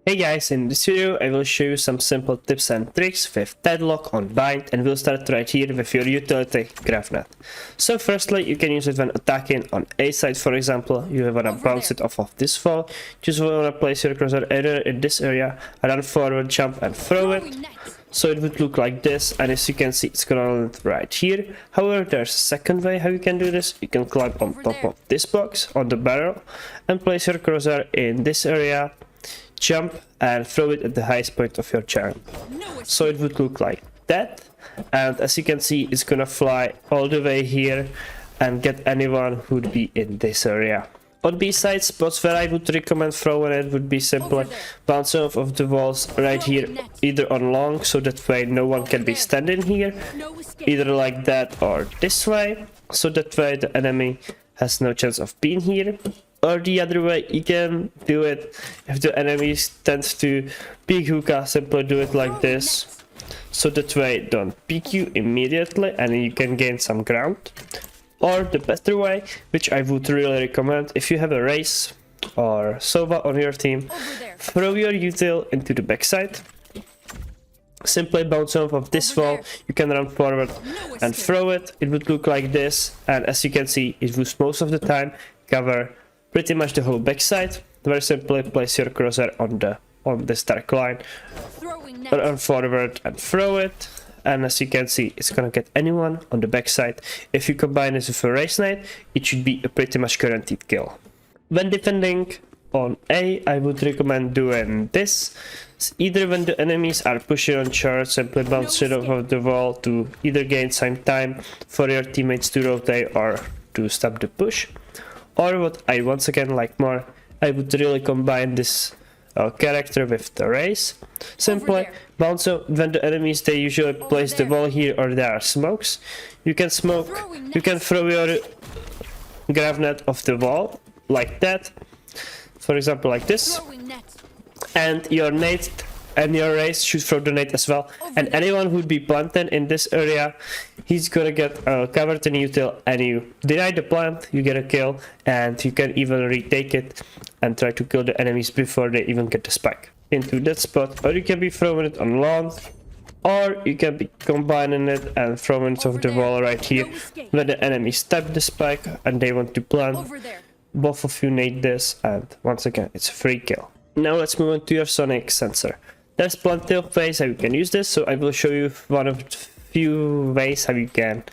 Hey guys, in this video I will show you some simple tips and tricks with Deadlock on bind, and we'll start right here with your utility Gravnet. So firstly, you can use it when attacking on A side, for example. You want to bounce it off of this wall. Just want to place your cursor either in this area, run forward, jump and throw it. So it would look like this, and as you can see it's gonna land right here. However, there's a second way how you can do this. You can climb on top of this box on the barrel and place your cursor in this area, jump and throw it at the highest point of your jump. So it would look like that, and as you can see it's gonna fly all the way here and get anyone who would be in this area. On B side, spots where I would recommend throwing it would be simply bounce off of the walls right here, either on long, so that way no one can be standing here, either like that or this way, so that way the enemy has no chance of being here. Or the other way, you can do it if the enemy tends to peek hookah, simply do it like this, so that way don't peek you immediately and you can gain some ground. Or the better way, which I would really recommend, if you have a raze or sova on your team, throw your util into the backside, simply bounce off of this wall, you can run forward and throw it. It would look like this, and as you can see it would most of the time cover pretty much the whole backside. Very simply place your cursor on this dark line, run forward and throw it, and as you can see it's gonna get anyone on the backside. If you combine this with a raze nade, it should be a pretty much guaranteed kill. When defending on A, I would recommend doing this. Either when the enemies are pushing on charge, simply bounce it off of the wall to either gain some time for your teammates to rotate or to stop the push. Or what I once again like more, I would really combine this character with the raze. Simply bounce up when the enemies, they usually place the wall here or there are smokes. You can smoke, you can throw your Gravnet off the wall like that, for example like this, and your nade and your raze should throw the nade as well, and anyone who would be planted in this area, he's gonna get covered in util, and you deny the plant, you get a kill, and you can even retake it and try to kill the enemies before they even get the spike into that spot. Or you can be throwing it on long, or you can be combining it and throwing it off the wall right here when the enemies tap the spike and they want to plant. Both of you nade this, and once again it's a free kill. Now let's move on to your sonic sensor. There's plenty of ways how you can use this, so I will show you one of the few ways how you can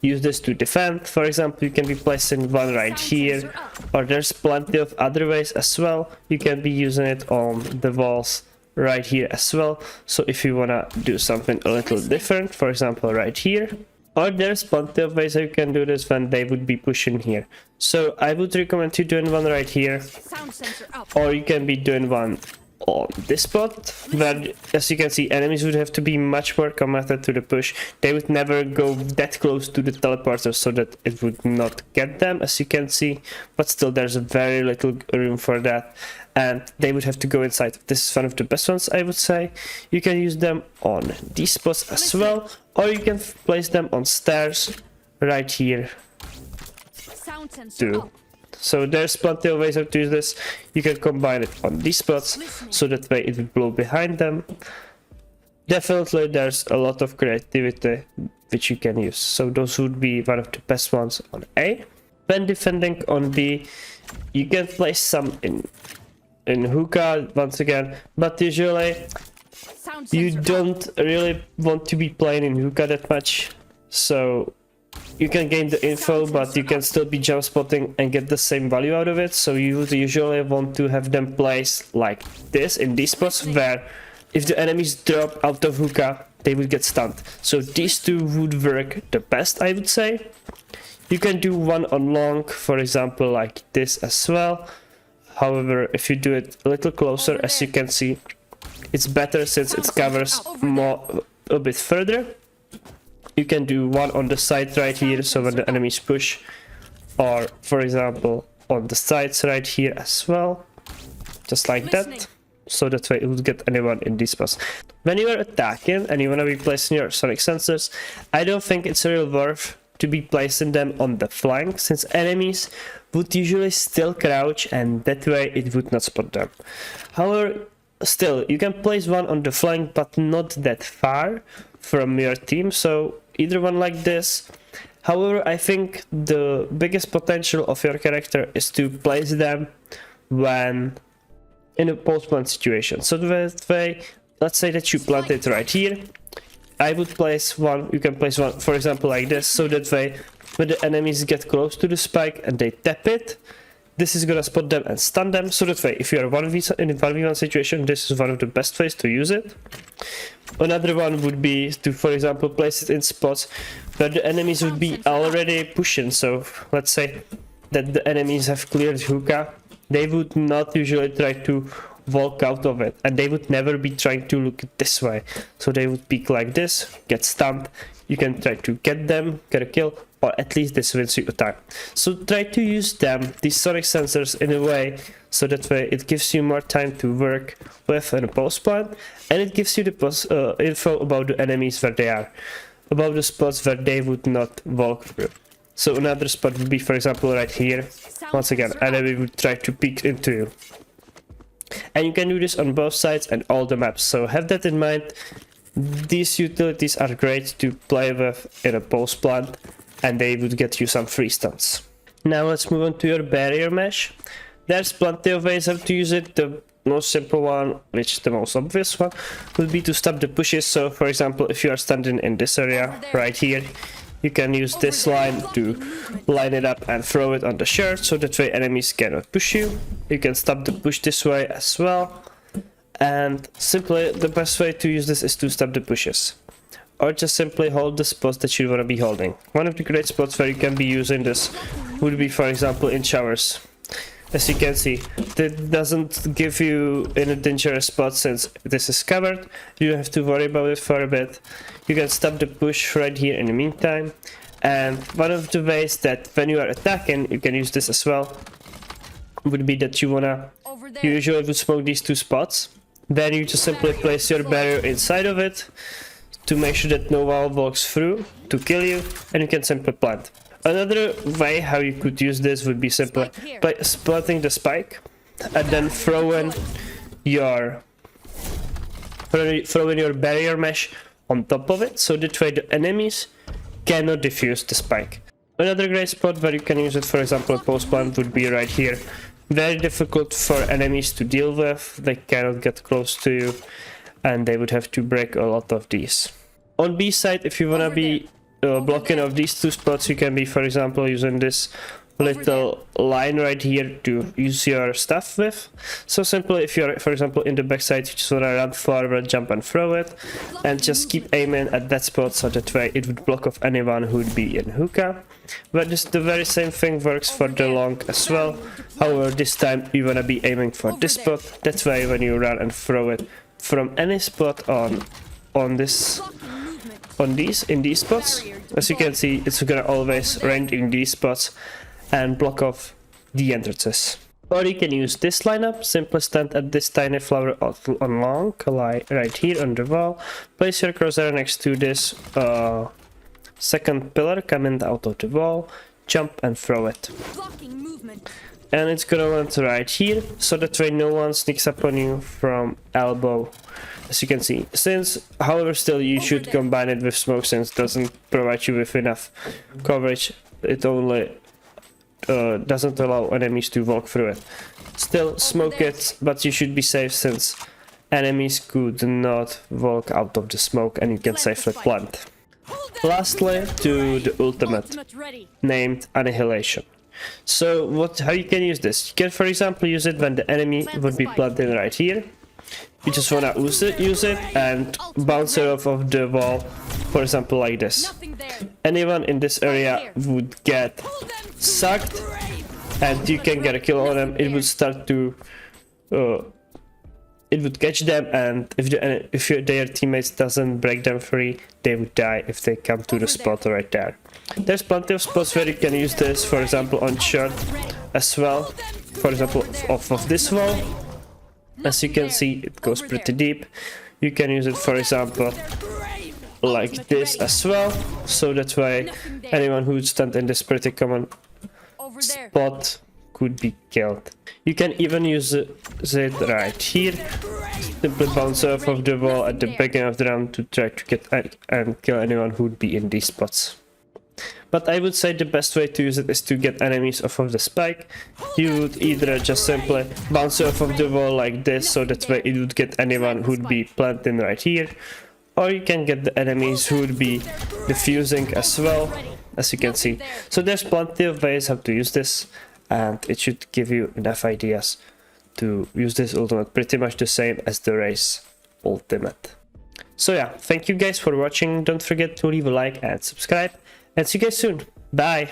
use this to defend. For example, you can be placing one right here, or there's plenty of other ways as well. You can be using it on the walls right here as well, so if you wanna do something a little different, for example right here. Or there's plenty of ways how you can do this when they would be pushing here. So I would recommend you doing one right here, or you can be doing one on this spot, where as you can see enemies would have to be much more committed to the push. They would never go that close to the teleporter so that it would not get them, as you can see, but still there's very little room for that, and they would have to go inside. This is one of the best ones, I would say. You can use them on these spots as well, or you can place them on stairs right here too. So there's plenty of ways how to use this. You can combine it on these spots, so that way it will blow behind them. Definitely there's a lot of creativity which you can use, so those would be one of the best ones on A. When defending on B, you can place some in hookah once again, but usually you don't really want to be playing in hookah that much, so you can gain the info, but you can still be jump spotting and get the same value out of it. So you would usually want to have them placed like this in these spots, where if the enemies drop out of hookah, they will get stunned. So these two would work the best, I would say. You can do one on long, for example like this as well. However, if you do it a little closer, as you can see, it's better since it covers more a bit further. You can do one on the side right here, so when the enemies push, or for example on the sides right here as well, just like that, so that way it would get anyone in these spots. When you are attacking and you want to be placing your sonic sensors, I don't think it's real worth to be placing them on the flank, since enemies would usually still crouch and that way it would not spot them. However, Still, you can place one on the flank, but not that far from your team, so either one like this. However, I think the biggest potential of your character is to place them when in a post-plant situation. So that way, let's say that you plant it right here. I would place one, you can place one, for example, like this, so that way, when the enemies get close to the spike and they tap it, this is gonna spot them and stun them, so that way, if you are in a 1v1 situation, this is one of the best ways to use it. Another one would be to, for example, place it in spots where the enemies would be already pushing. So let's say that the enemies have cleared hookah, they would not usually try to walk out of it, and they would never be trying to look this way. So they would peek like this, get stunned, you can try to get them, get a kill, or at least this wins you a time. So try to use them, these sonic sensors, in a way so that way it gives you more time to work with in a post plant, and it gives you the info about the enemies where they are, about the spots where they would not walk through. So another spot would be, for example, right here. Once again, enemy would try to peek into you. And you can do this on both sides and all the maps, so have that in mind. These utilities are great to play with in a post plant, and they would get you some free stuns. Now let's move on to your barrier mesh. There's plenty of ways how to use it. The most simple one, which is the most obvious one, would be to stop the pushes. So for example, if you are standing in this area right here, you can use this line to line it up and throw it on the shirt, so that way enemies cannot push you. You can stop the push this way as well. And simply the best way to use this is to stop the pushes, or just simply hold the spots that you want to be holding. One of the great spots where you can be using this would be, for example, in showers. As you can see, that doesn't give you in a dangerous spot since this is covered. You don't have to worry about it for a bit. You can stop the push right here in the meantime. And one of the ways that when you are attacking, you can use this as well, would be that you usually would smoke these two spots. Then you just simply place your barrier inside of it to make sure that no one walks through to kill you, and you can simply plant. Another way how you could use this would be simply by planting the spike and then throwing your barrier mesh on top of it, so that way the enemies cannot defuse the spike. Another great spot where you can use it, for example, post plant, would be right here. Very difficult for enemies to deal with, they cannot get close to you, and they would have to break a lot of these. On B side, if you wanna be blocking of these two spots, you can be, for example, using this little line right here to use your stuff with. So simply, if you're, for example, in the backside, you just wanna run forward, jump and throw it, and just keep aiming at that spot, so that way it would block off anyone who would be in hookah. But just the very same thing works for the long as well. However, this time you wanna be aiming for this spot. That's why when you run and throw it from any spot in these spots, as you can see, it's gonna always range in these spots and block off the entrances. Or you can use this lineup, simply stand at this tiny flower on long, right here on the wall, place your crosshair next to this second pillar coming out of the wall, jump and throw it. And it's gonna land right here, so that way no one sneaks up on you from elbow, as you can see. However, still you should combine it with smoke, since it doesn't provide you with enough coverage. It only doesn't allow enemies to walk through it. Still smoke it, but you should be safe, since enemies could not walk out of the smoke and you can safely plant. Lastly, to the ultimate, named Annihilation. So how you can use this? You can, for example, use it when the enemy would be planted right here. You just wanna use it and bounce it off of the wall, for example, like this. Anyone in this area would get sucked, and you can get a kill on them. It would start to it would catch them, and if their teammates doesn't break them free, they would die if they come to the spot right there. There's plenty of spots where you can use this, for example on shirt as well, for example off of this wall. As you can see, it goes pretty deep. You can use it, for example, like this as well, so that way anyone who would stand in this pretty common spot would be killed. You can even use it right here. Simply bounce off of the wall at the beginning of the round to try to get and kill anyone who would be in these spots. But I would say the best way to use it is to get enemies off of the spike. You would either just simply bounce off of the wall like this, so that way it would get anyone who would be planting right here. Or you can get the enemies who would be defusing as well, as you can see. So there's plenty of ways how to use this, and it should give you enough ideas to use this ultimate, pretty much the same as the raze ultimate. So yeah, thank you guys for watching. Don't forget to leave a like and subscribe, and see you guys soon. Bye!